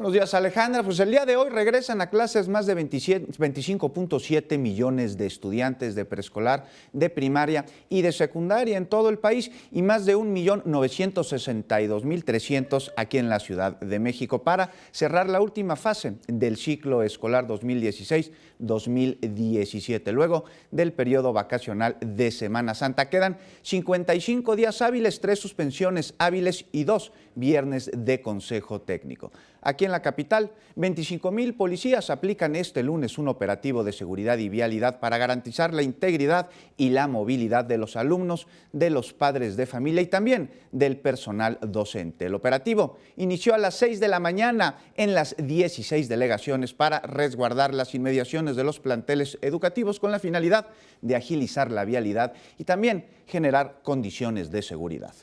Buenos días, Alejandra. Pues el día de hoy regresan a clases más de 25.7 millones de estudiantes de preescolar, de primaria y de secundaria en todo el país y más de 1.962.300 aquí en la Ciudad de México para cerrar la última fase del ciclo escolar 2016-2017. Luego del periodo vacacional de Semana Santa quedan 55 días hábiles, 3 suspensiones hábiles y 2 viernes de consejo técnico. Aquí en la capital, 25,000 policías aplican este lunes un operativo de seguridad y vialidad para garantizar la integridad y la movilidad de los alumnos, de los padres de familia y también del personal docente. El operativo inició a las 6 de la mañana en las 16 delegaciones para resguardar las inmediaciones de los planteles educativos con la finalidad de agilizar la vialidad y también generar condiciones de seguridad.